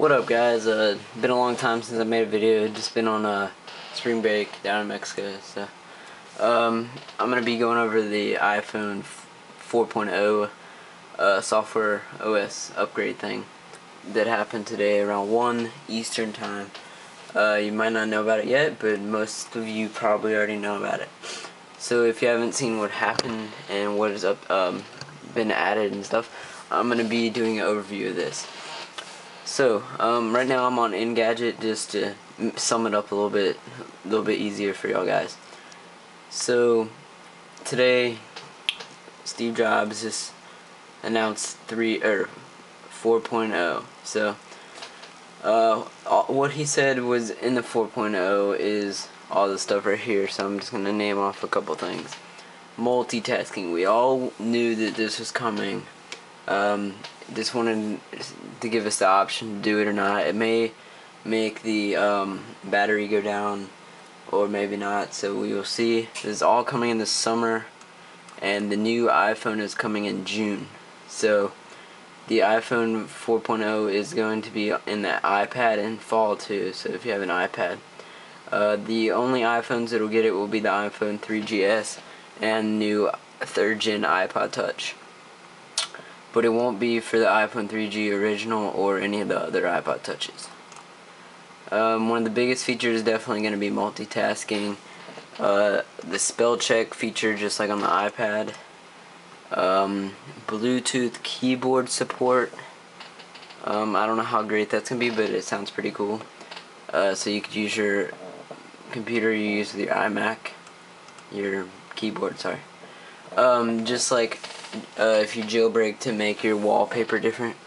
What up, guys? Been a long time since I made a video. Just been on spring break down in Mexico. So I'm gonna be going over the iPhone 4.0 software OS upgrade thing that happened today around 1 Eastern time. You might not know about it yet, but most of you probably already know about it. So if you haven't seen what happened and what is been added and stuff, I'm gonna be doing an overview of this. So right now I'm on Engadget just to sum it up a little bit easier for y'all guys. So today Steve Jobs just announced 4.0. So what he said was in the 4.0 is all the stuff right here. So I'm just gonna name off a couple things. Multitasking. We all knew that this was coming. Just wanted to give us the option to do it or not. It may make the battery go down, or maybe not, so we will see. This is all coming in the summer, and the new iPhone is coming in June. So the iPhone 4.0 is going to be in the iPad in fall too, so if you have an iPad. The only iPhones that will get it will be the iPhone 3GS and new 3rd gen iPod Touch. But it won't be for the iPhone 3G original or any of the other iPod Touches. One of the biggest features is definitely going to be multitasking. The spell check feature, just like on the iPad. Bluetooth keyboard support. I don't know how great that's going to be, but it sounds pretty cool. So you could use your computer you use with your iMac. Your keyboard, sorry. Just like if you jailbreak to make your wallpaper different,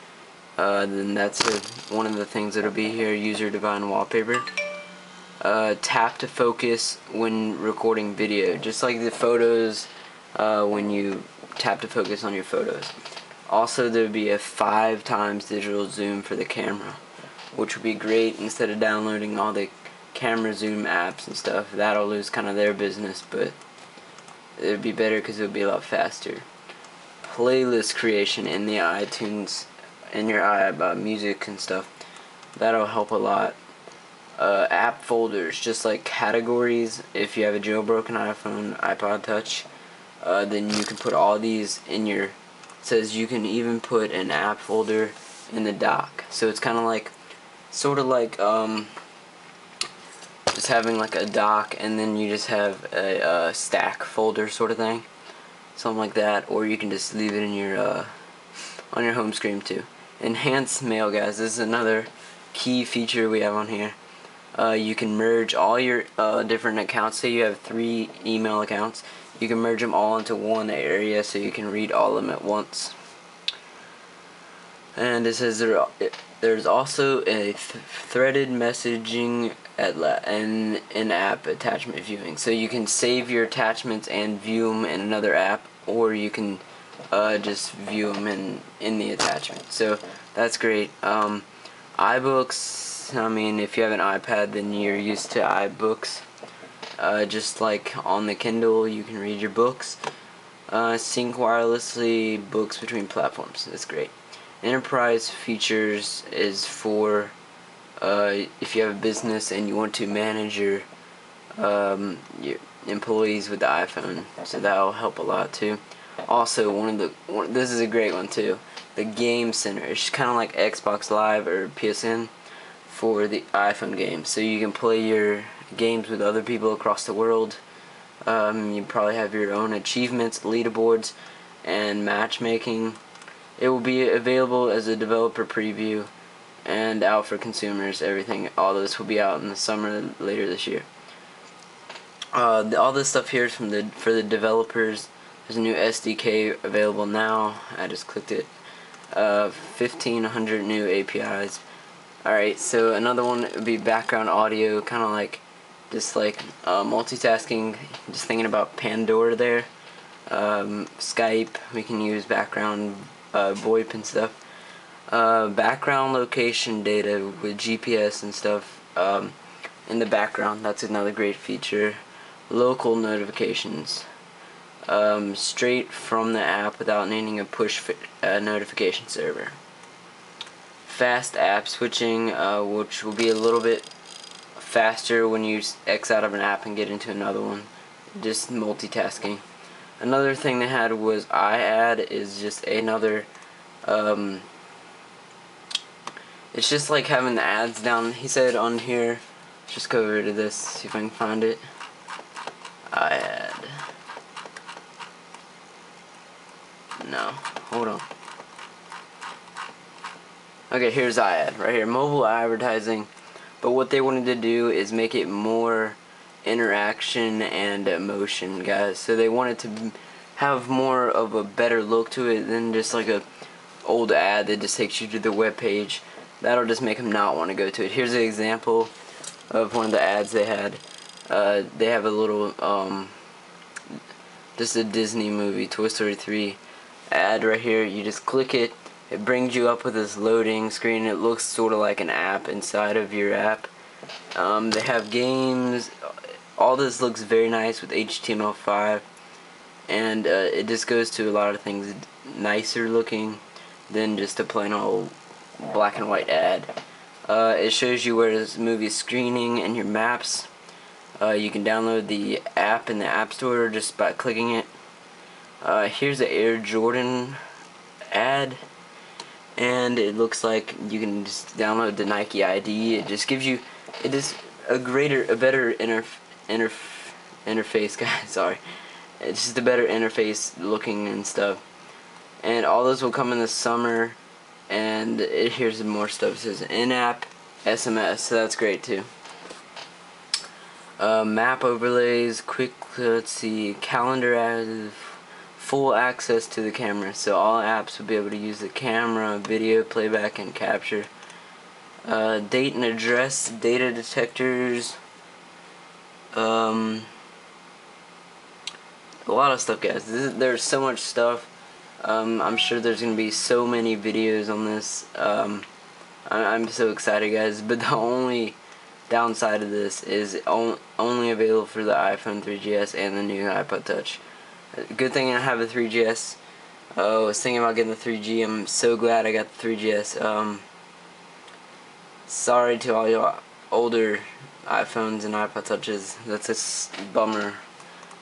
then that's one of the things that'll be here. User-defined wallpaper. Tap to focus when recording video, just like the photos when you tap to focus on your photos. Also, there'll be a 5 times digital zoom for the camera, which would be great instead of downloading all the camera zoom apps and stuff. That'll lose kind of their business, but it would be better because it would be a lot faster. Playlist creation in the iTunes, in your music and stuff, that'll help a lot. App folders, just like categories. If you have a jailbroken iPhone, iPod Touch, then you can put all these in your. It says you can even put an app folder in the dock. So it's kind of like, sort of like just having like a dock, and then you just have a stack folder sort of thing, something like that. Or you can just leave it in your on your home screen too. Enhanced mail, guys. This is another key feature we have on here. You can merge all your different accounts. Say you have 3 email accounts, you can merge them all into one area so you can read all of them at once. And it says there's also a threaded messaging and in-app attachment viewing. So you can save your attachments and view them in another app, or you can just view them in the attachment. So that's great. iBooks, I mean, if you have an iPad, then you're used to iBooks. Just like on the Kindle, you can read your books. Sync wirelessly books between platforms. That's great. Enterprise features is for if you have a business and you want to manage your employees with the iPhone, so that'll help a lot too. Also, this is a great one too. The Game Center. It's kind of like Xbox Live or PSN for the iPhone games, so you can play your games with other people across the world. You probably have your own achievements, leaderboards, and matchmaking. It will be available as a developer preview and out for consumers. All this will be out in the summer later this year. All this stuff here is for the developers. There's a new SDK available now. I just clicked it. 1,500 new APIs. Alright, so another one would be background audio, kind of like just like multitasking. Just thinking about Pandora there. Skype, we can use background VoIP and stuff. Background location data with GPS and stuff in the background. That's another great feature. Local notifications, straight from the app without needing a push notification server. fast app switching, which will be a little bit faster when you X out of an app and get into another one. Just multitasking. Another thing they had was iAd, is just another, it's just like having the ads down. He said on here, just go over to this, see if I can find it. iAd. No, hold on. Okay, here's iAd right here, mobile advertising. But what they wanted to do is make it more interaction and emotion, guys. So they wanted to have more of a better look to it than just like a old ad that just takes you to the web page. That'll just make them not want to go to it. Here's an example of one of the ads they had. They have a little just a Disney movie, Toy Story 3 ad right here. You just click it, it brings you up with this loading screen. It looks sort of like an app inside of your app. They have games. All this looks very nice with HTML5, and it just goes to a lot of things nicer looking than just a plain old black and white ad. It shows you where this movie is screening and your maps. You can download the app in the App Store just by clicking it. Here's the Air Jordan ad, and it looks like you can just download the Nike ID. It just gives you, it is a better interface, guys. Sorry, it's just a better interface looking and stuff. And all those will come in the summer. And here's some more stuff. It says in-app SMS, so that's great too. Map overlays, quick, let's see, calendar as full access to the camera, so all apps will be able to use the camera, video playback, and capture. Date and address, data detectors, a lot of stuff, guys. There's so much stuff. I'm sure there's going to be so many videos on this. I'm so excited, guys, but the only downside of this is only available for the iPhone 3GS and the new iPod Touch. Good thing I have a 3GS. I was thinking about getting the 3G. I'm so glad I got the 3GS. Sorry to all your older iPhones and iPod Touches. That's a bummer.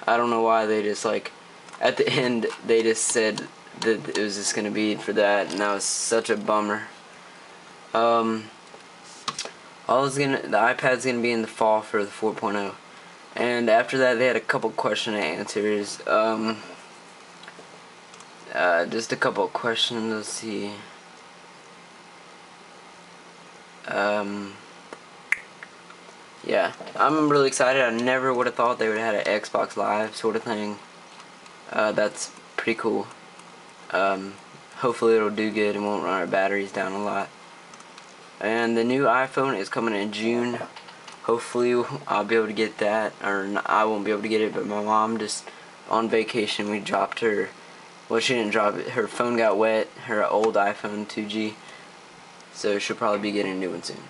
I don't know why they just, like, at the end they just said that it was just gonna be for that, and that was such a bummer. The iPad's gonna be in the fall for the 4.0, and after that they had a couple question and answers. Just a couple of questions. Let's see. Yeah, I'm really excited. I never would have thought they would have had an Xbox Live sort of thing. That's pretty cool. Hopefully it'll do good and won't run our batteries down a lot. And the new iPhone is coming in June. Hopefully I'll be able to get that, or I won't be able to get it, but my mom just on vacation, we dropped her, well, she didn't drop it, her phone got wet, her old iPhone 2G, so she'll probably be getting a new one soon.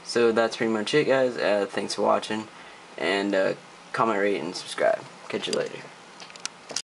So that's pretty much it, guys. Thanks for watching, and comment, rate, and subscribe. Catch you later.